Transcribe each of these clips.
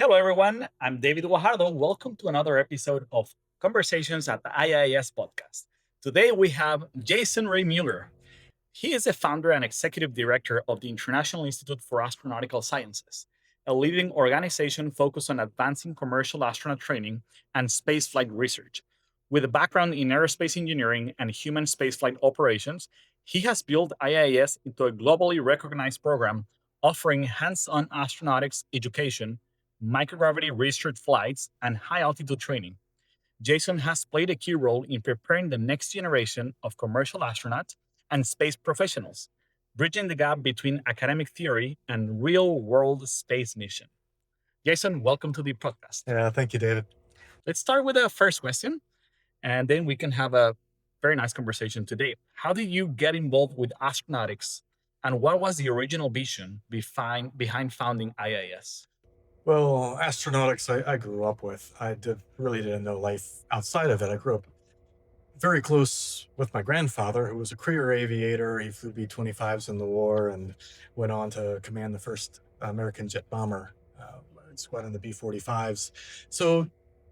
Hello, everyone. I'm David Guajardo. Welcome to another episode of Conversations at the IIAS podcast. Today we have Jason Reimuller. He is the founder and executive director of the International Institute for Astronautical Sciences, a leading organization focused on advancing commercial astronaut training and spaceflight research. With a background in aerospace engineering and human spaceflight operations, he has built IIAS into a globally recognized program offering hands on astronautics education, microgravity research flights, and high altitude training. Jason has played a key role in preparing the next generation of commercial astronauts and space professionals, bridging the gap between academic theory and real world space mission. Jason, welcome to the podcast. Yeah, thank you, David. Let's start with the first question, and then we can have a very nice conversation today. How did you get involved with astronautics, and what was the original vision behind founding IIS? Well, astronautics, I grew up with. Really didn't know life outside of it. I grew up very close with my grandfather, who was a career aviator. He flew B-25s in the war and went on to command the first American jet bomber squad in the B-45s. So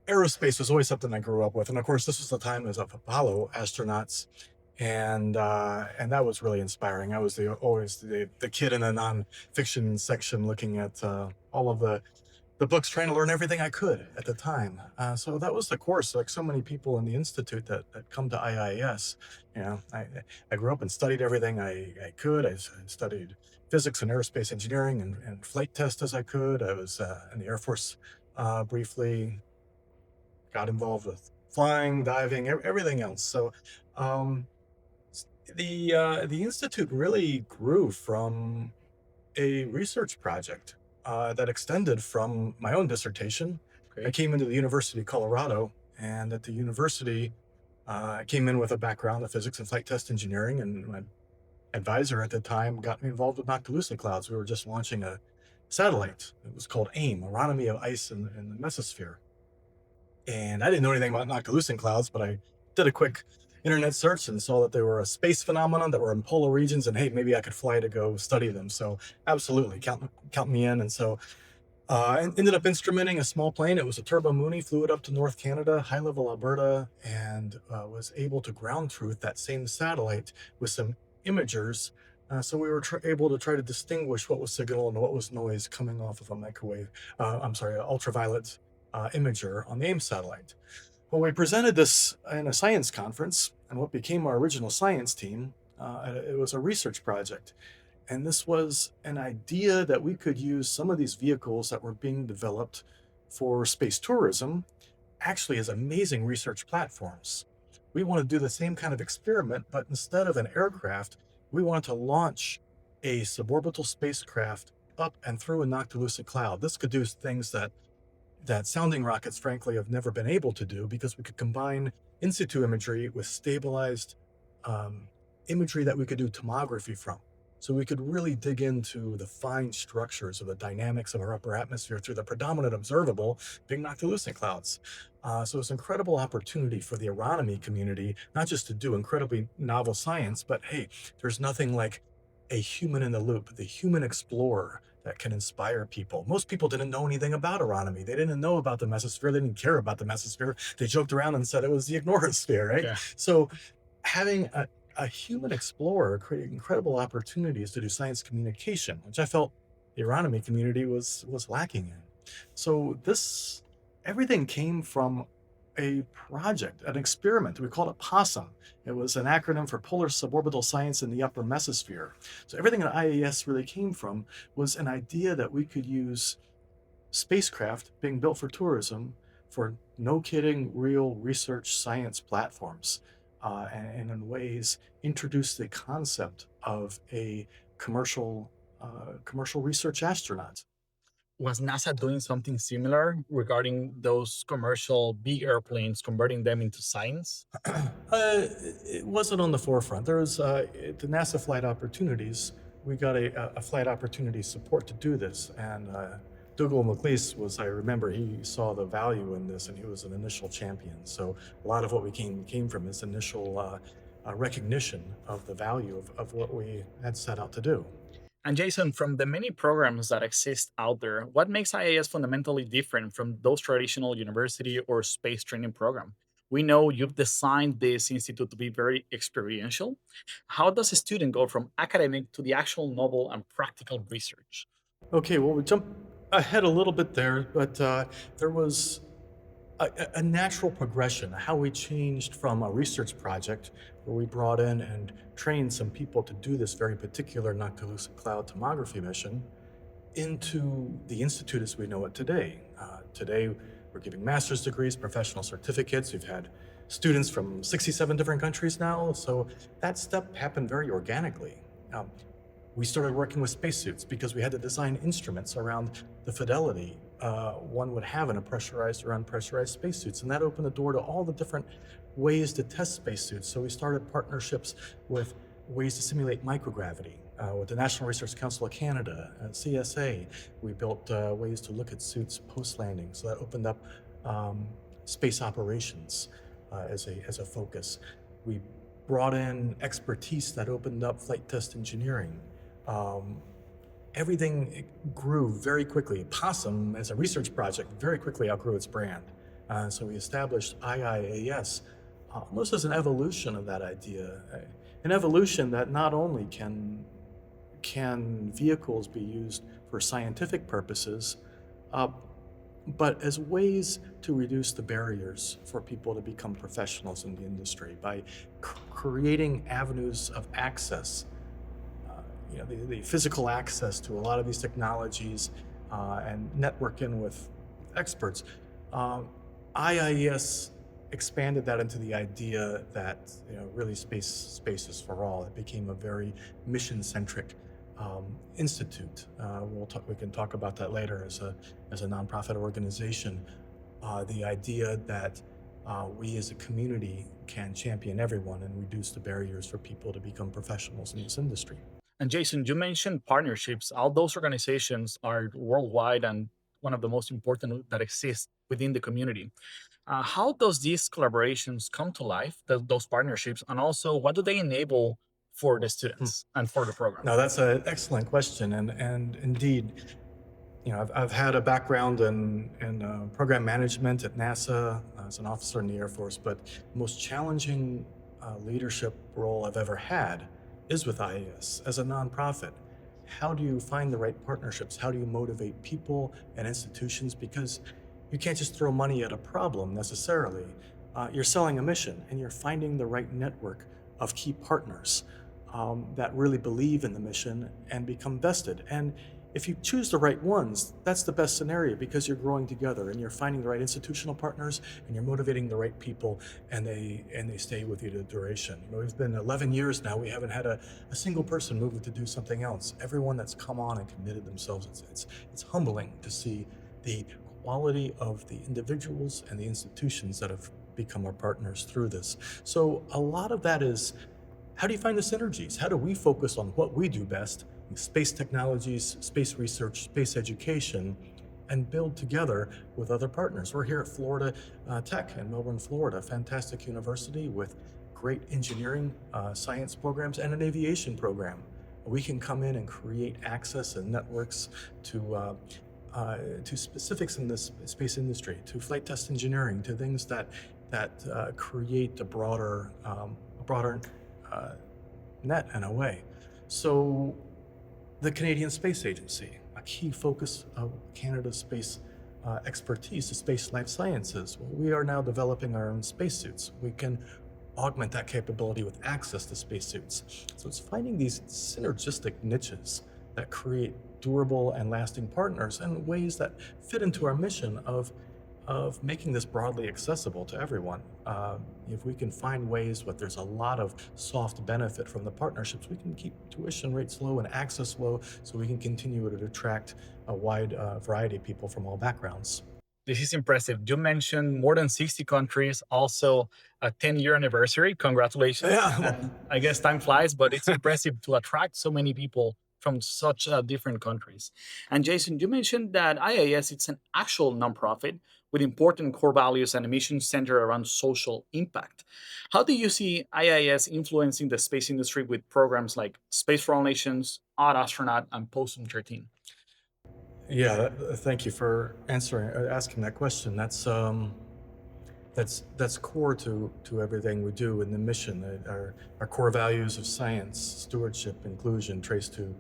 aerospace was always something I grew up with. And of course, this was the time of Apollo astronauts. And that was really inspiring. I was always the kid in the nonfiction section looking at all of the books, trying to learn everything I could at the time. So that was the course. Like so many people in the institute that come to IIAS, I grew up and studied everything I could. I studied physics and aerospace engineering and flight test as I could. I was in the Air Force briefly. Got involved with flying, diving, everything else. So um, the institute really grew from a research project that extended from my own dissertation. I came into the University of Colorado, and at the university, I came in with a background of physics and flight test engineering, and my advisor at the time got me involved with noctilucent clouds. We were just launching a satellite. It was called AIM, Aeronomy of Ice in the Mesosphere. And I didn't know anything about noctilucent clouds, but I did a quick internet search and saw that they were a space phenomenon that were in polar regions, and hey, maybe I could fly to go study them. So absolutely, count me in. And so I ended up instrumenting a small plane. It was a Turbo Mooney, flew it up to North Canada, high level Alberta, and was able to ground truth that same satellite with some imagers. So we were able to try to distinguish what was signal and what was noise coming off of a ultraviolet imager on the AIM satellite. Well, we presented this in a science conference, and what became our original science team, it was a research project. And this was an idea that we could use some of these vehicles that were being developed for space tourism actually as amazing research platforms. We want to do the same kind of experiment, but instead of an aircraft, we want to launch a suborbital spacecraft up and through a noctilucent cloud. This could do things that sounding rockets, frankly, have never been able to do, because we could combine in situ imagery with stabilized imagery that we could do tomography from. So we could really dig into the fine structures of the dynamics of our upper atmosphere through the predominant observable being noctilucent clouds. So it's an incredible opportunity for the aeronomy community, not just to do incredibly novel science, but hey, there's nothing like a human in the loop, the human explorer that can inspire people. Most people didn't know anything about aeronomy. They didn't know about the mesosphere. They didn't care about the mesosphere. They joked around and said it was the ignorosphere, right? Yeah. So having a human explorer created incredible opportunities to do science communication, which I felt the aeronomy community was lacking in. So everything came from a project, an experiment. We called it POSSUM. It was an acronym for Polar Suborbital Science in the Upper Mesosphere. So everything at IIAS really came from was an idea that we could use spacecraft being built for tourism for no kidding real research science platforms, and in ways introduce the concept of a commercial research astronaut. Was NASA doing something similar regarding those commercial big airplanes, converting them into science? It wasn't on the forefront. There was the NASA flight opportunities. We got a flight opportunity support to do this, and Dougal McLeese was, I remember, he saw the value in this, and he was an initial champion. So a lot of what we came from his initial recognition of the value of what we had set out to do. And Jason, from the many programs that exist out there, what makes IAS fundamentally different from those traditional university or space training program? We know you've designed this institute to be very experiential. How does a student go from academic to the actual novel and practical research? Okay, well, we jump ahead a little bit there, but there was a natural progression, how we changed from a research project where we brought in and trained some people to do this very particular noctilucent cloud tomography mission into the Institute as we know it today. Today, we're giving master's degrees, professional certificates. We've had students from 67 different countries now, so that step happened very organically. We started working with spacesuits because we had to design instruments around the fidelity one would have in a pressurized or unpressurized spacesuits. And that opened the door to all the different ways to test spacesuits. So we started partnerships with ways to simulate microgravity with the National Research Council of Canada and CSA. We built ways to look at suits post-landing. So that opened up space operations as a focus. We brought in expertise that opened up flight test engineering. Everything grew very quickly. Possum, as a research project, very quickly outgrew its brand. So we established IIAS almost as an evolution of that idea. An evolution that not only can vehicles be used for scientific purposes, but as ways to reduce the barriers for people to become professionals in the industry by creating avenues of access, the physical access to a lot of these technologies and networking with experts. IIES expanded that into the idea that really space is for all. It became a very mission-centric institute. We can talk about that later as a nonprofit organization. The idea that we as a community can champion everyone and reduce the barriers for people to become professionals in this industry. And Jason, you mentioned partnerships. All those organizations are worldwide and one of the most important that exist within the community. How does these collaborations come to life, those partnerships, and also what do they enable for the Hmm. students and for the program? Now that's an excellent question, and indeed, I've had a background in program management at NASA as an officer in the Air Force, but the most challenging leadership role I've ever had is with IAS as a nonprofit. How do you find the right partnerships? How do you motivate people and institutions? Because you can't just throw money at a problem necessarily. You're selling a mission, and you're finding the right network of key partners that really believe in the mission and become vested. And if you choose the right ones, that's the best scenario because you're growing together and you're finding the right institutional partners and you're motivating the right people, and they stay with you to the duration. It's been 11 years now. We haven't had a single person move to do something else. Everyone that's come on and committed themselves, it's humbling to see the quality of the individuals and the institutions that have become our partners through this. So a lot of that is, how do you find the synergies? How do we focus on what we do best, space technologies, space research, space education, and build together with other partners? We're here at Florida Tech in Melbourne, Florida, a fantastic university with great engineering science programs and an aviation program. We can come in and create access and networks to specifics in this space industry, to flight test engineering, to things that create a broader net in a way. So the Canadian Space Agency, a key focus of Canada's space expertise is space life sciences. Well, we are now developing our own spacesuits. We can augment that capability with access to spacesuits. So it's finding these synergistic niches that create durable and lasting partners and ways that fit into our mission of making this broadly accessible to everyone. If we can find ways where there's a lot of soft benefit from the partnerships, we can keep tuition rates low and access low so we can continue to attract a wide variety of people from all backgrounds. This is impressive. You mentioned more than 60 countries, also a 10-year anniversary. Congratulations. Yeah, well, And I guess time flies, but it's impressive to attract so many people from such different countries. And Jason, you mentioned that IIS it's an actual nonprofit with important core values and a mission centered around social impact. How do you see IIS influencing the space industry with programs like Space for All Nations, Odd Astronaut, and Post 13? Yeah, thank you for asking that question. That's core to everything we do in the mission. Our core values of science, stewardship, inclusion, trace to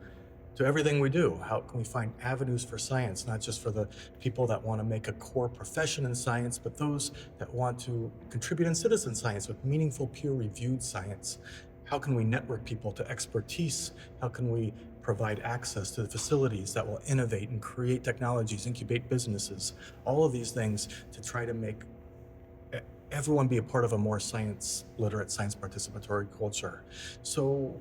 everything we do. How can we find avenues for science, not just for the people that want to make a core profession in science, but those that want to contribute in citizen science with meaningful, peer-reviewed science? How can we network people to expertise? How can we provide access to the facilities that will innovate and create technologies, incubate businesses? All of these things to try to make everyone be a part of a more science literate, science participatory culture. So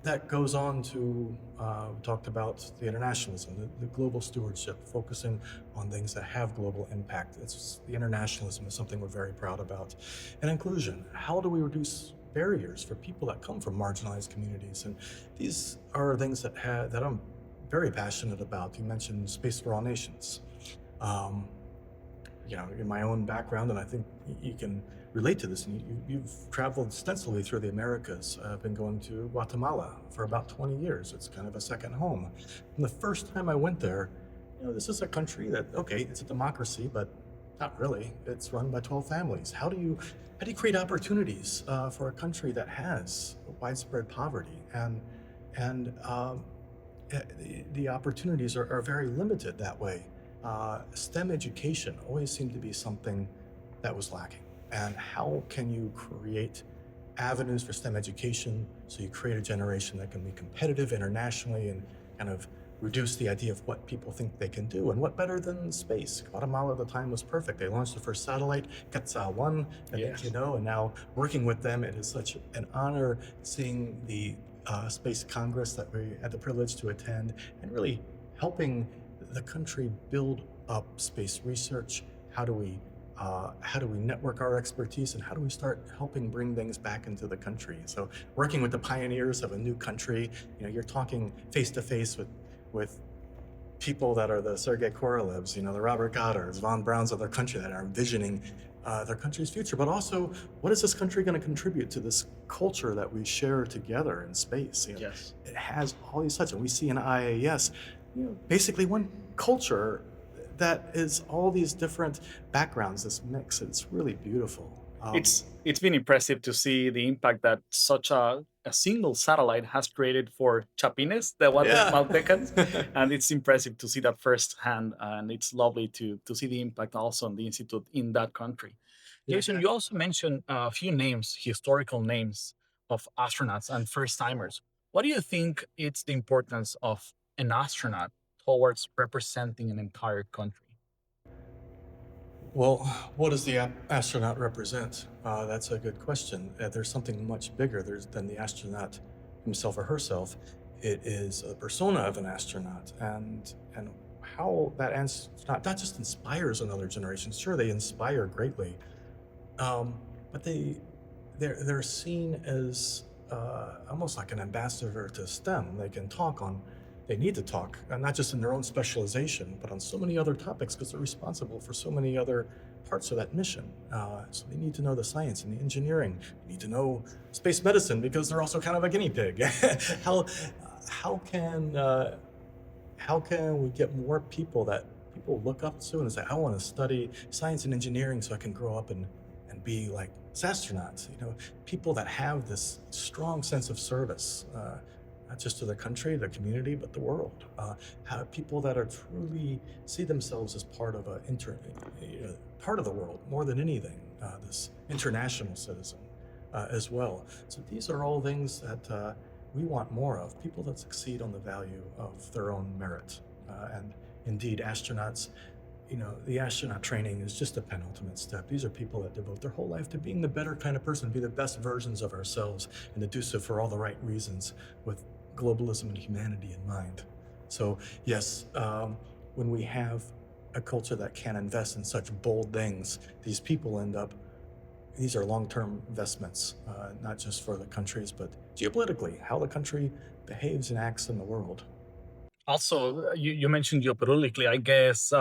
that goes on to we talked about the internationalism, the global stewardship, focusing on things that have global impact. The internationalism is something we're very proud about. And inclusion. How do we reduce barriers for people that come from marginalized communities? And these are things that I'm very passionate about. You mentioned Space for All Nations. Um, in my own background, and I think you can relate to this. And you've traveled extensively through the Americas. I've been going to Guatemala for about 20 years. It's kind of a second home. And the first time I went there, this is a country that, okay, it's a democracy, but not really. It's run by 12 families. How do you create opportunities for a country that has widespread poverty and the opportunities are very limited that way? STEM education always seemed to be something that was lacking. And how can you create avenues for STEM education so you create a generation that can be competitive internationally and kind of reduce the idea of what people think they can do? And what better than space? Guatemala at the time was perfect. They launched the first satellite, Quetzal-1, Yes. and now working with them, it is such an honor seeing the Space Congress that we had the privilege to attend and really helping the country build up space research. How do we network our expertise, and how do we start helping bring things back into the country? So working with the pioneers of a new country, you're talking face to face with people that are the Sergei Korolevs, the Robert Goddards, von Brauns of their country that are envisioning their country's future, but also what is this country going to contribute to this culture that we share together in space? Yes. It has all these such, and we see in IIAS, basically one culture that is all these different backgrounds, this mix. It's really beautiful. It's been impressive to see the impact that such a single satellite has created for Chapines, the Yeah. Guatemaltecans, and it's impressive to see that firsthand. And it's lovely to see the impact also on the institute in that country. Yeah. Jason, you also mentioned a few names, historical names of astronauts and first timers. What do you think it's the importance of an astronaut towards representing an entire country? Well, what does the astronaut represent? That's a good question. There's something much bigger than the astronaut himself or herself. It is a persona of an astronaut, and how that astronaut not just inspires another generation. Sure, they inspire greatly, but they're seen as almost like an ambassador to STEM. They need to talk, not just in their own specialization, but on so many other topics because they're responsible for so many other parts of that mission. So they need to know the science and the engineering. They need to know space medicine because they're also kind of a guinea pig. how how can how can we get more people that people look up to and say, I want to study science and engineering so I can grow up and be like astronauts? People that have this strong sense of service. Not just to the country, the community, but the world. People that are truly see themselves as part of part of the world more than anything. This international citizen as well. So these are all things that we want more of. People that succeed on the value of their own merit. And indeed, astronauts. The astronaut training is just a penultimate step. These are people that devote their whole life to being the better kind of person, be the best versions of ourselves, and to do so for all the right reasons with globalism and humanity in mind. So yes, when we have a culture that can invest in such bold things, these are long-term investments, not just for the countries, but geopolitically, how the country behaves and acts in the world. Also, you mentioned geopolitically. I guess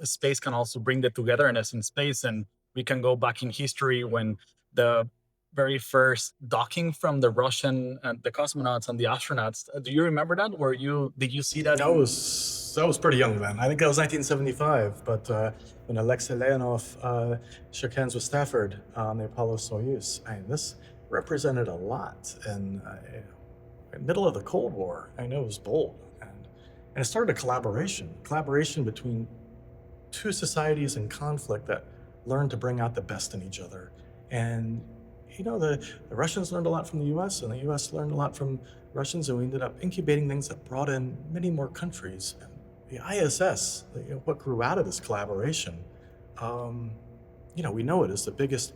space can also bring the togetherness in space, and we can go back in history when the very first docking from the Russian the cosmonauts and the astronauts. Do you remember that? Or you did you see that in? I was pretty young then. I think that was 1975. But when Alexei Leonov shook hands with Stafford on the Apollo Soyuz, I mean, this represented a lot. And in the middle of the Cold War, I know it was bold, and it started a collaboration between two societies in conflict that learned to bring out the best in each other. And the Russians learned a lot from the U.S. and the U.S. learned a lot from Russians, and we ended up incubating things that brought in many more countries. And the ISS, what grew out of this collaboration, um, we know it is the biggest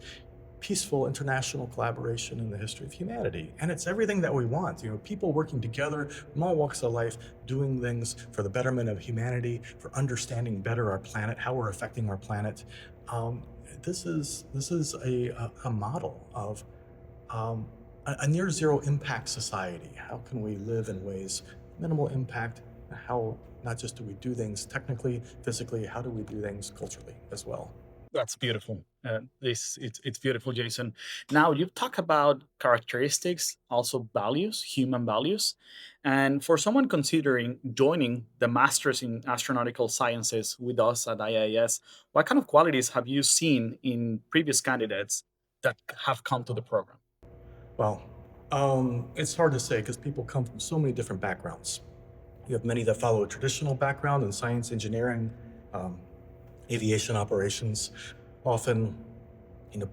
peaceful international collaboration in the history of humanity. And it's everything that we want. People working together from all walks of life, doing things for the betterment of humanity, for understanding better our planet, how we're affecting our planet. Um, this is a model of a near zero impact society. How can we live in ways minimal impact? How not just do we do things technically, physically, how do we do things culturally as well? That's beautiful. It's beautiful, Jason. Now you talk about characteristics, also values, human values, and for someone considering joining the Masters in Astronautical Sciences with us at IIAS, what kind of qualities have you seen in previous candidates that have come to the program? Well, it's hard to say because people come from so many different backgrounds. You have many that follow a traditional background in science, engineering, um, aviation operations. Often,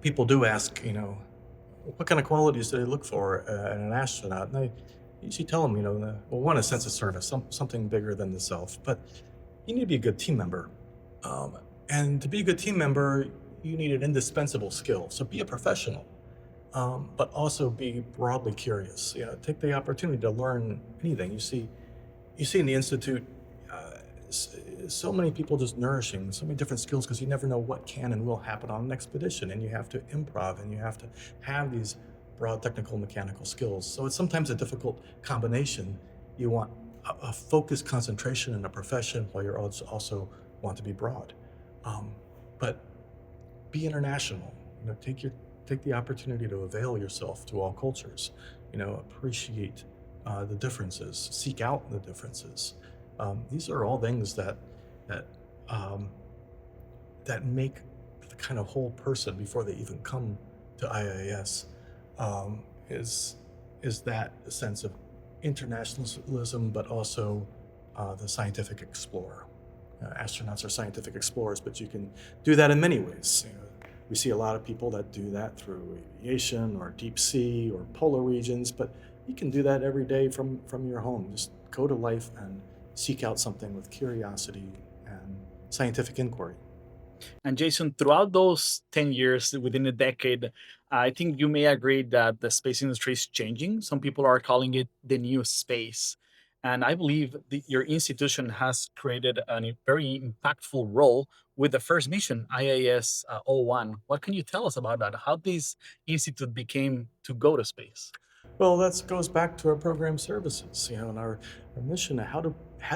people do ask, what kind of qualities do they look for in an astronaut? And I usually tell them, well, one, a sense of service, something bigger than the self, but you need to be a good team member. Um, and to be a good team member, you need an indispensable skill. So be a professional, but also be broadly curious. Take the opportunity to learn anything. You see in the institute, so many people just nourishing so many different skills because you never know what can and will happen on an expedition, and you have to improv and you have to have these broad technical mechanical skills. So it's sometimes a difficult combination. You want a focused concentration in a profession while you're also want to be broad, but be international. Take the opportunity to avail yourself to all cultures. Appreciate the differences, seek out the differences. These are all things that um, that make the kind of whole person before they even come to IIS. um, is is that sense of internationalism, but also the scientific explorer. Astronauts are scientific explorers, but you can do that in many ways. We see a lot of people that do that through aviation or deep sea or polar regions, but you can do that every day from your home. Just go to life and seek out something with curiosity and scientific inquiry. And Jason, throughout those 10 years, within a decade, I think you may agree that the space industry is changing. Some people are calling it the new space. And I believe your institution has created a very impactful role with the first mission, IAS 01. What can you tell us about that? How this institute became to go to space? Well, that goes back to our program services, and our mission. How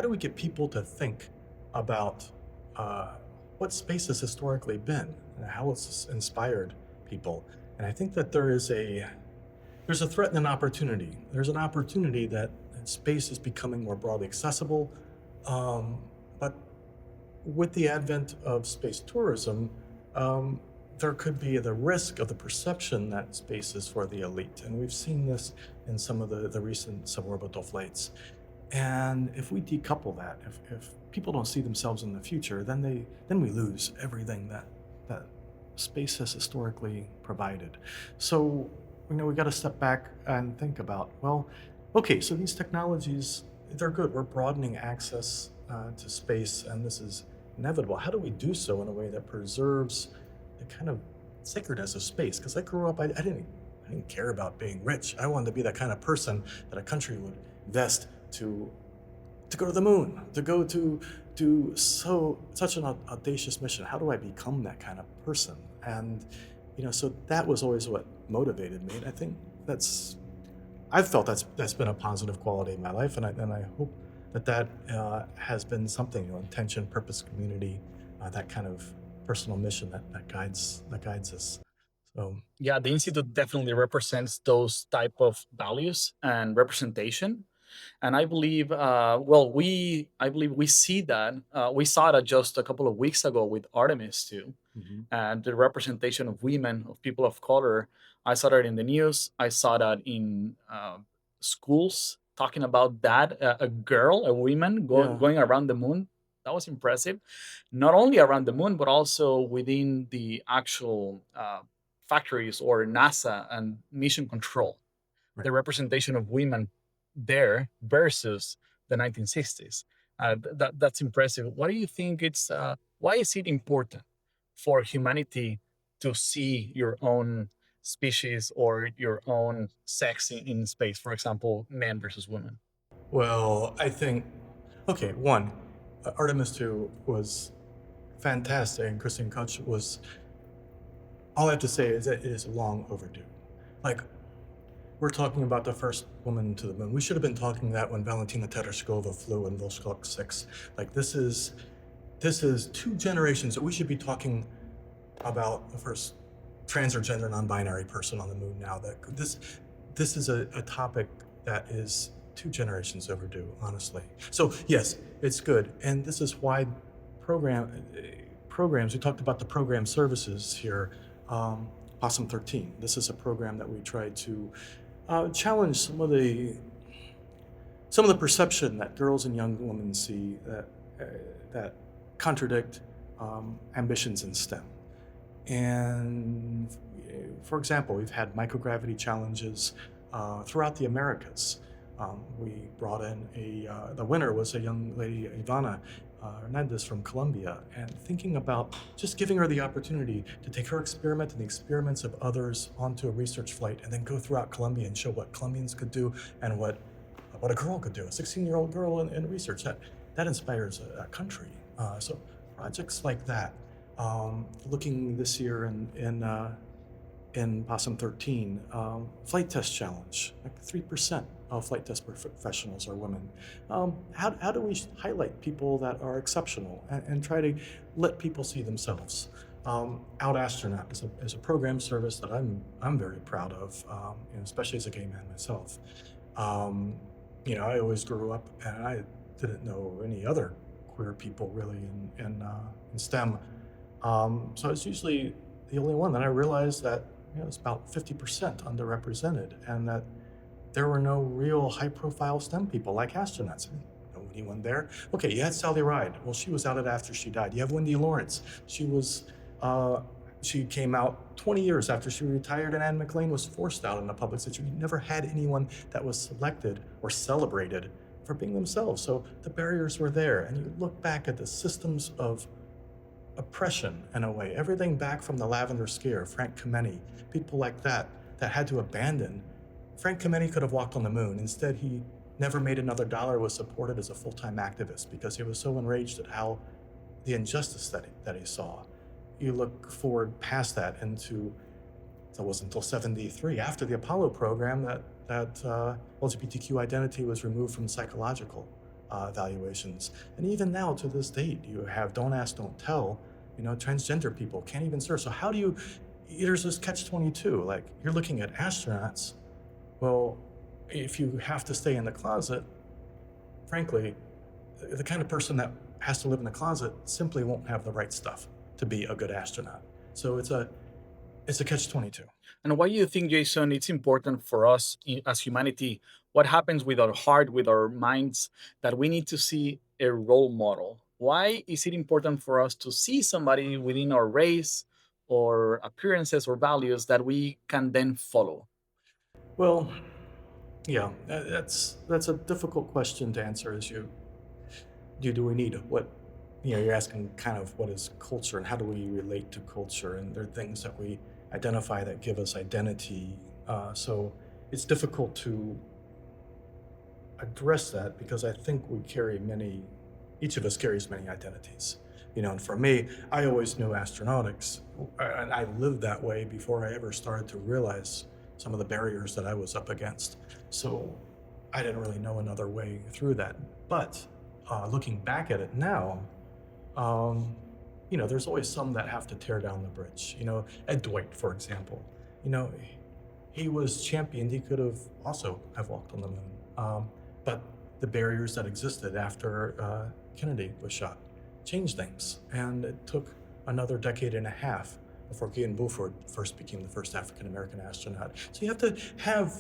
do we get people to think about uh, what space has historically been and how it's inspired people? And I think that there's a threat and an opportunity. There's an opportunity that space is becoming more broadly accessible, um, but with the advent of space tourism, um, there could be the risk of the perception that space is for the elite. And we've seen this in some of the recent suborbital flights. And if we decouple that, if people don't see themselves in the future, then we lose everything that space has historically provided. So, we got to step back and think about, well, okay, so these technologies, they're good. We're broadening access to space, and this is inevitable. How do we do so in a way that preserves the kind of sacredness of space? Because I grew up, I didn't care about being rich. I wanted to be that kind of person that a country would invest to go to the moon, to go to such an audacious mission. How do I become that kind of person? And so that was always what motivated me. And I've felt that's been a positive quality in my life, and I hope that has been something, intention, purpose, community, that kind of personal mission that guides us. So Yeah, the institute definitely represents those type of values and representation. And I believe, I believe we see that. We saw that just a couple of weeks ago with Artemis too, mhm. and the representation of women, of people of color. I saw that in the news. I saw that in schools talking about that. A girl, a woman Yeah. going around the moon. That was impressive. Not only around the moon, but also within the actual factories or NASA and mission control. Right. The representation of women there versus the 1960s. That's impressive. What do you think it's why is it important for humanity to see your own species or your own sex in space, for example, man versus woman? Well, I think, okay, one, Artemis 2 was fantastic, and Christine Koch was, all I have to say is that it is long overdue. Like, we're talking about the first woman to the moon. We should have been talking that when Valentina Tereshkova flew in Vostochny 6. Like, this is 2 generations that we should be talking about the first trans or gender non-binary person on the moon now. That this is a topic that is 2 generations overdue, honestly. So yes, it's good, and this is why programs. We talked about the program services here. Awesome 13. This is a program that we try to challenge some of the perception that girls and young women see that contradict ambitions in STEM. And for example, we've had microgravity challenges throughout the Americas. We brought in the winner was a young lady, Ivana Hernandez from Colombia, and thinking about just giving her the opportunity to take her experiment and the experiments of others onto a research flight and then go throughout Colombia and show what Colombians could do and what a girl could do, a 16-year-old girl in research. That inspires a country. So projects like that. Looking this year in Possum 13, flight test challenge, like 3% of flight test professionals are women. How do we highlight people that are exceptional and try to let people see themselves? Out Astronaut is a program service that I'm very proud of, especially as a gay man myself. Um, I always grew up and I didn't know any other queer people really in STEM. So I was usually the only one. Then I realized that it's about 50% underrepresented, and that there were no real high-profile STEM people like astronauts. I didn't know anyone there. Okay, you had Sally Ride. Well, she was outed after she died. You have Wendy Lawrence. Uh, she came out 20 years after she retired, and Anne McLean was forced out in a public situation. You never had anyone that was selected or celebrated for being themselves. So the barriers were there, and you look back at the systems of oppression in a way. Everything back from the Lavender Scare, Frank Kameny, people like that had to abandon. Frank Kameny could have walked on the moon. Instead, he never made another dollar, was supported as a full-time activist because he was so enraged at how the injustice that he saw. You look forward past that into, it wasn't until 73, after the Apollo program, that LGBTQ identity was removed from psychological evaluations. And even now, to this date, you have don't ask, don't tell. Transgender people can't even serve. So how do you? There's this catch-22. Like, you're looking at astronauts. Well, if you have to stay in the closet, frankly, the kind of person that has to live in the closet simply won't have the right stuff to be a good astronaut. So it's a catch-22. And why do you think, Jason, it's important for us as humanity? What happens with our heart, with our minds, that we need to see a role model? Why is it important for us to see somebody within our race or appearances or values that we can then follow? Well, yeah, that's a difficult question to answer. As do we need what? You're asking kind of what is culture and how do we relate to culture, and there are things that we identify that give us identity. So it's difficult to address that because I think each of us carries many identities. And for me, I always knew astronautics, and I lived that way before I ever started to realize some of the barriers that I was up against. So I didn't really know another way through that. But looking back at it now, um, there's always some that have to tear down the bridge. Ed Dwight, for example, you know, he was championed. He could have also have walked on the moon, but the barriers that existed after Kennedy was shot changed things, and it took another decade and a half before Guy Buford first became the first African American astronaut. So you have to have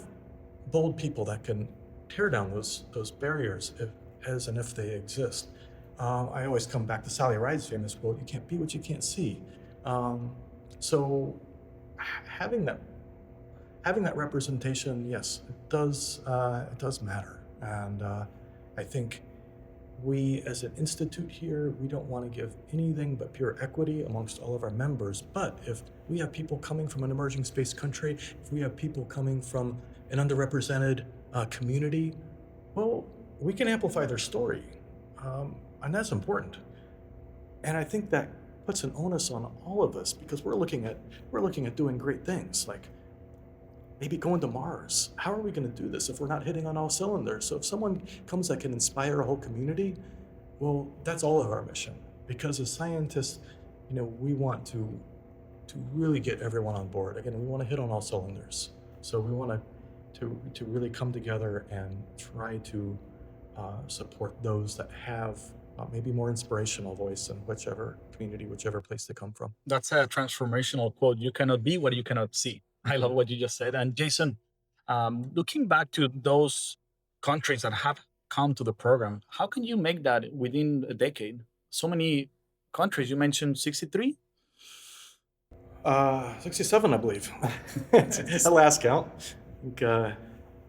bold people that can tear down those barriers if they exist. I always come back to Sally Ride's famous quote: "You can't be what you can't see." Um, so having that representation, yes, it does matter, and I think we as an institute here, we don't want to give anything but pure equity amongst all of our members. But if we have people coming from an emerging space country, if we have people coming from an underrepresented community, well, we can amplify their story, and that's important. And I think that puts an onus on all of us, because we're looking at doing great things, like maybe going to Mars. How are we going to do this if we're not hitting on all cylinders? So if someone comes that can inspire a whole community, well, that's all of our mission. Because as scientists, we want to really get everyone on board. Again, we want to hit on all cylinders. So we want to really come together and try to support those that have maybe more inspirational voice in whichever community, whichever place they come from. That's a transformational quote. You cannot be what you cannot see. I love what you just said. And Jason, looking back to those countries that have come to the program, how can you make that within a decade? So many countries. You mentioned 63. 67, I believe. At last count. I think,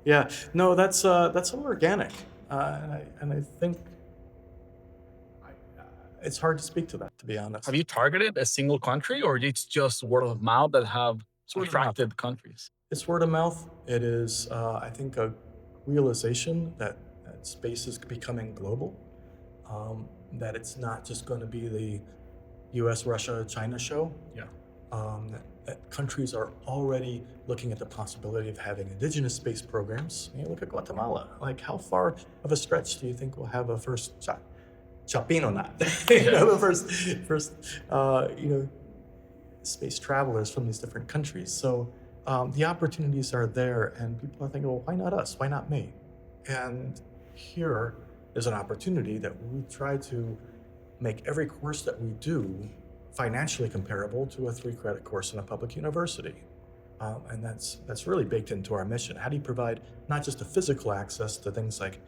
yeah, no, that's all organic, and I think it's hard to speak to that, to be honest. Have you targeted a single country, or it's just word of mouth that have Word of mouth. attracted countries? It's word of mouth. It is, I think, a realization that space is becoming global, that it's not just going to be the U.S., Russia, China show. Yeah. That countries are already looking at the possibility of having indigenous space programs. Look at Guatemala. Like, how far of a stretch do you think we'll have a first Chapino not? The first space travelers from these different countries. So the opportunities are there, and people are thinking, well, why not us? Why not me? And here is an opportunity that we try to make every course that we do financially comparable to a 3-credit course in a public university. And that's really baked into our mission. How do you provide not just a physical access to things like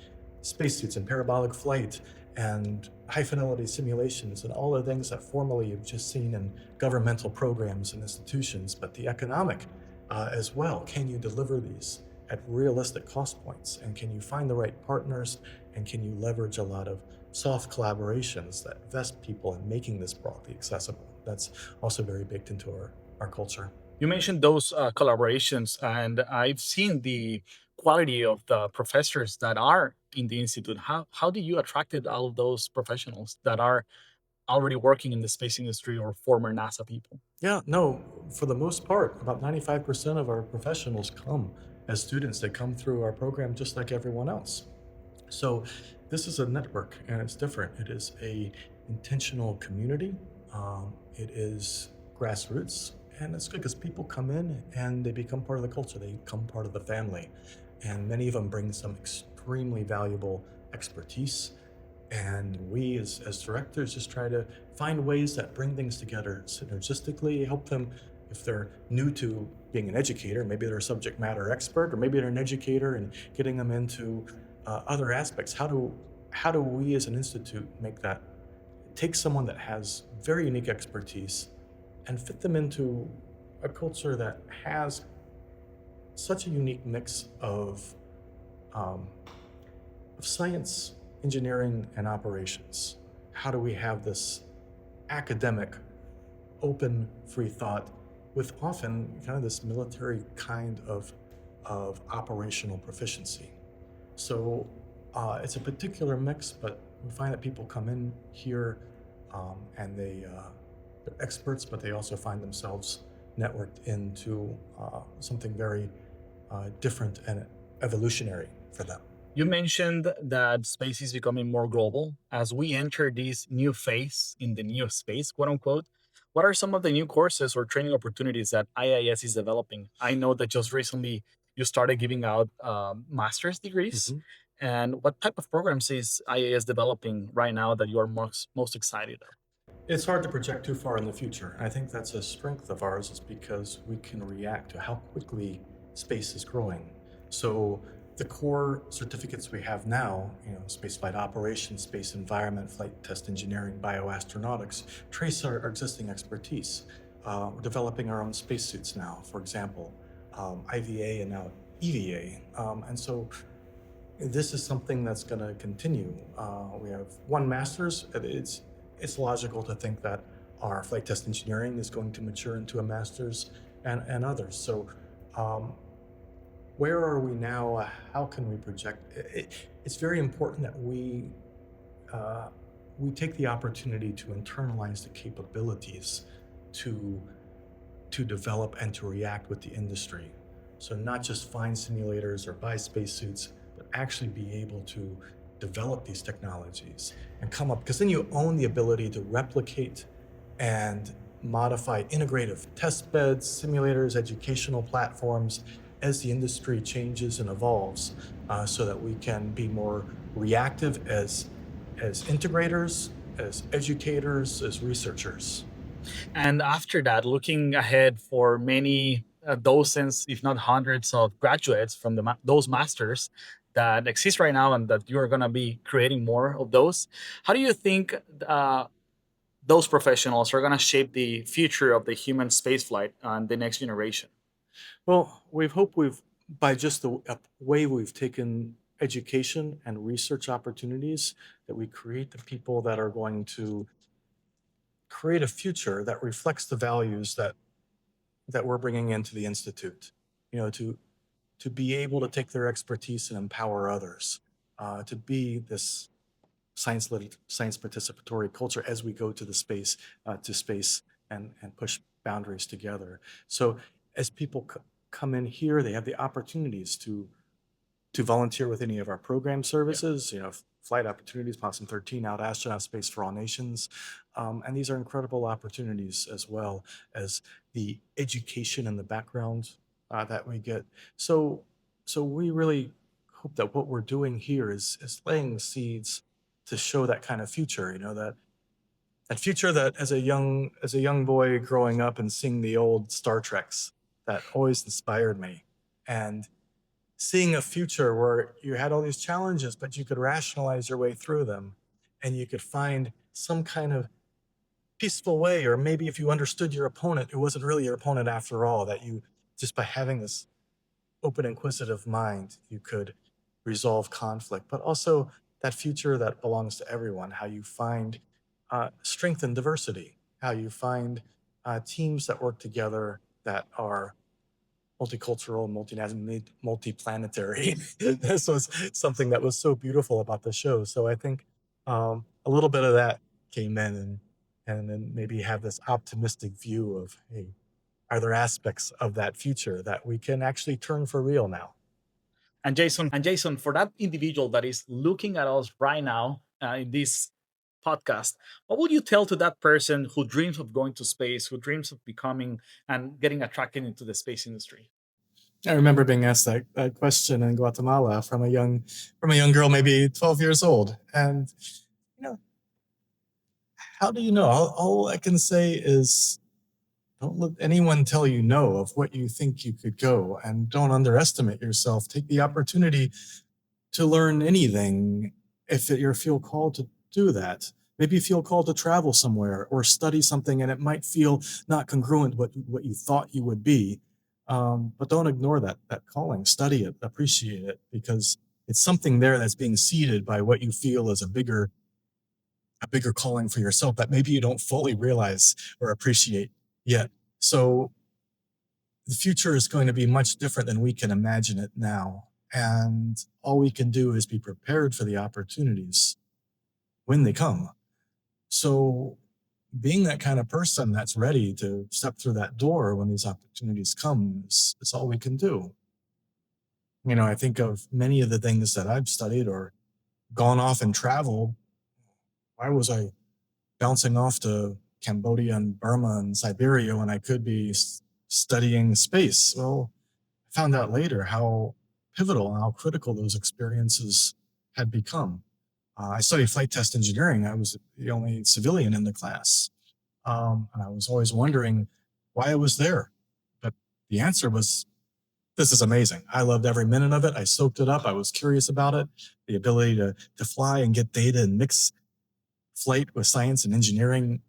spacesuits and parabolic flight and high fidelity simulations and all the things that formerly you've just seen in governmental programs and institutions, but the economic as well. Can you deliver these at realistic cost points? And can you find the right partners? And can you leverage a lot of soft collaborations that vest people in making this broadly accessible? That's also very baked into our culture. You mentioned those collaborations, and I've seen the quality of the professors that are in the institute. How do you attracted all of those professionals that are already working in the space industry or former NASA people? Yeah, no, for the most part, about 95% of our professionals come as students. They come through our program just like everyone else. So this is a network, and it's different. It is a intentional community. It is grassroots, and it's good because people come in and they become part of the culture. They become part of the family, and many of them bring some extremely valuable expertise. And we, as directors, just try to find ways that bring things together synergistically, help them if they're new to being an educator. Maybe they're a subject matter expert, or maybe they're an educator, and getting them into other aspects. How do we as an institute make that, take someone that has very unique expertise and fit them into a culture that has such a unique mix of science, engineering, and operations? How do we have this academic, open, free thought with often kind of this military kind of operational proficiency? So it's a particular mix, but we find that people come in here and they're experts, but they also find themselves networked into something very different and evolutionary for them. You mentioned that space is becoming more global as we enter this new phase in the new space, quote unquote. What are some of the new courses or training opportunities that IIS is developing? I know that just recently you started giving out master's degrees. Mhm. And what type of programs is IIS developing right now that you are most excited of? It's hard to project too far in the future. I think that's a strength of ours, is because we can react to how quickly space is growing. So the core certificates we have now, spaceflight operations, space environment, flight test engineering, bioastronautics, trace our existing expertise. We're developing our own spacesuits now, for example, IVA and now EVA. And so this is something that's going to continue. We have one master's. It's logical to think that our flight test engineering is going to mature into a master's, and others. So, um, where are we now? How can we project? It's very important that uh, we take the opportunity to internalize the capabilities to to develop and to react with the industry. So not just find simulators or buy spacesuits, but actually be able to develop these technologies and come up, because then you own the ability to replicate and modify integrative test beds, simulators, educational platforms as the industry changes and evolves, so that we can be more reactive as integrators, as educators, as researchers. And after that, looking ahead for many dozens, if not hundreds, of graduates from those masters that exist right now, and that you are going to be creating more of those, how do you think those professionals are going to shape the future of the human spaceflight and the next generation? Well, we've by just the way we've taken education and research opportunities, that we create the people that are going to create a future that reflects the values that we're bringing into the institute. You know, to be able to take their expertise and empower others, to be this science participatory culture as we go to space and push boundaries together. So as people come in here, they have the opportunities to volunteer with any of our program Yeah. services, flight opportunities, Possum 13, out astronaut space for all nations. And these are incredible opportunities, as well as the education and the background that we get. So, so we really hope that what we're doing here is laying the seeds to show that kind of future, that future that as a young boy growing up and seeing the old Star Treks, that always inspired me. And seeing a future where you had all these challenges, but you could rationalize your way through them, and you could find some kind of peaceful way, or maybe if you understood your opponent, it wasn't really your opponent after all, that you, just by having this open, inquisitive mind, you could resolve conflict. But also that future that belongs to everyone, how you find strength in diversity, how you find teams that work together, that are multicultural, multinational, multiplanetary. This was something that was so beautiful about the show. So I think a little bit of that came in, and then maybe have this optimistic view of, hey, are there aspects of that future that we can actually turn for real now? And Jason, for that individual that is looking at us right now in this podcast, what would you tell to that person who dreams of going to space, who dreams of becoming and getting attracted into the space industry? I remember being asked that question in Guatemala from a young girl, maybe 12 years old. And you know, how do you know? All I can say is, don't let anyone tell you no of what you think you could go, and don't underestimate yourself. Take the opportunity to learn anything if you feel called to do that. Maybe you feel called to travel somewhere or study something, and it might feel not congruent with what you thought you would be. But don't ignore that calling. Study it, appreciate it, because it's something there that's being seeded by what you feel is a bigger calling for yourself that maybe you don't fully realize or appreciate yet. So the future is going to be much different than we can imagine it now. And all we can do is be prepared for the opportunities when they come. So, being that kind of person that's ready to step through that door when these opportunities come is all we can do. I think of many of the things that I've studied or gone off and traveled. Why was I bouncing off to Cambodia and Burma and Siberia when I could be studying space? Well, I found out later how pivotal and how critical those experiences had become. I studied flight test engineering. I was the only civilian in the class. And I was always wondering why I was there. But the answer was, this is amazing. I loved every minute of it. I soaked it up. I was curious about it. The ability to fly and get data and mix flight with science and engineering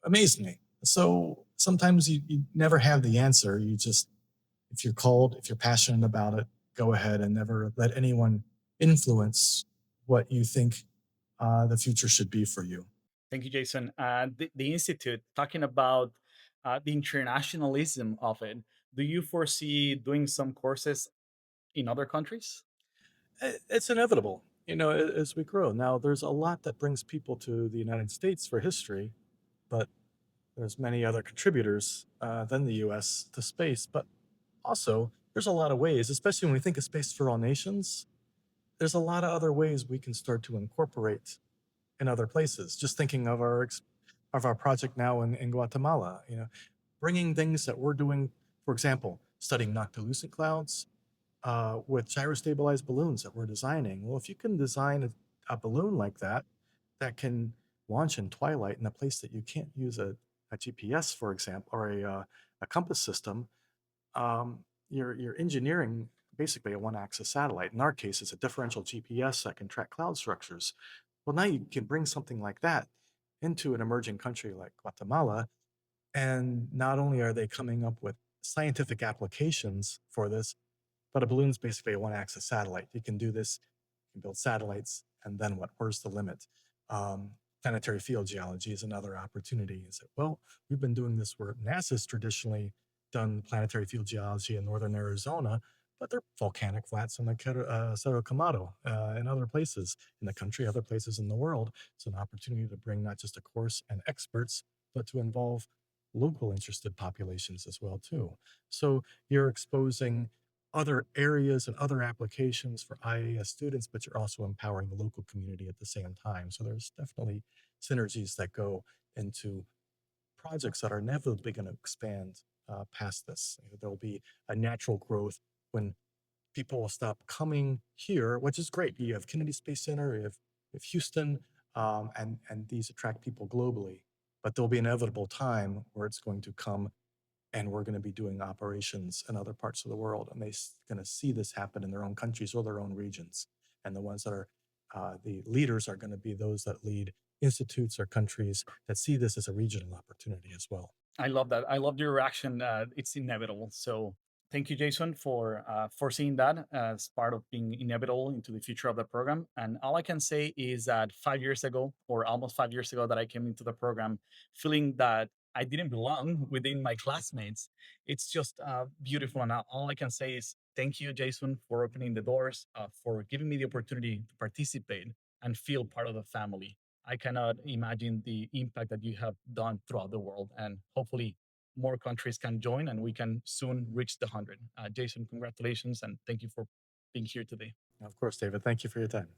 amazed me. So sometimes you never have the answer. You just, if you're called, if you're passionate about it, go ahead and never let anyone influence what you think the future should be for you. Thank you, Jason. The Institute, talking about the internationalism of it, do you foresee doing some courses in other countries? It's inevitable, as we grow. Now, there's a lot that brings people to the United States for history, but there's many other contributors than the U.S. to space. But also, there's a lot of ways, especially when we think of space for all nations. There's a lot of other ways we can start to incorporate in other places. Just thinking of our project now in Guatemala, bringing things that we're doing, for example, studying noctilucent clouds with gyrostabilized balloons that we're designing. Well, if you can design a balloon like that that can launch in twilight in a place that you can't use a GPS, for example, or a compass system, you're engineering basically a one-axis satellite. In our case, it's a differential GPS that can track cloud structures. Well, now you can bring something like that into an emerging country like Guatemala, and not only are they coming up with scientific applications for this, but a balloon's basically a one-axis satellite. You can do this, you can build satellites, and then what? Where's the limit? Planetary field geology is another opportunity. Is that, well, we've been doing this where NASA's traditionally done planetary field geology in northern Arizona, but they're volcanic flats on the Cerro Camado and other places in the country, other places in the world. It's an opportunity to bring not just a course and experts, but to involve local interested populations as well too. So you're exposing other areas and other applications for IIAS students, but you're also empowering the local community at the same time. So there's definitely synergies that go into projects that are inevitably going to expand past this. There'll be a natural growth when people will stop coming here, which is great. You have Kennedy Space Center, you have Houston, and these attract people globally. But there'll be an inevitable time where it's going to come and we're going to be doing operations in other parts of the world, and they're going to see this happen in their own countries or their own regions. And the ones that are the leaders are going to be those that lead institutes or countries that see this as a regional opportunity as well. I love that. I love your reaction. It's inevitable. So thank you, Jason, for foreseeing that as part of being inevitable into the future of the program. And all I can say is that 5 years ago, or almost 5 years ago, that I came into the program, feeling that I didn't belong within my classmates. It's just beautiful. And all I can say is thank you, Jason, for opening the doors, for giving me the opportunity to participate and feel part of the family. I cannot imagine the impact that you have done throughout the world. And hopefully, more countries can join and we can soon reach the 100. Jason, congratulations and thank you for being here today. Of course, David, thank you for your time.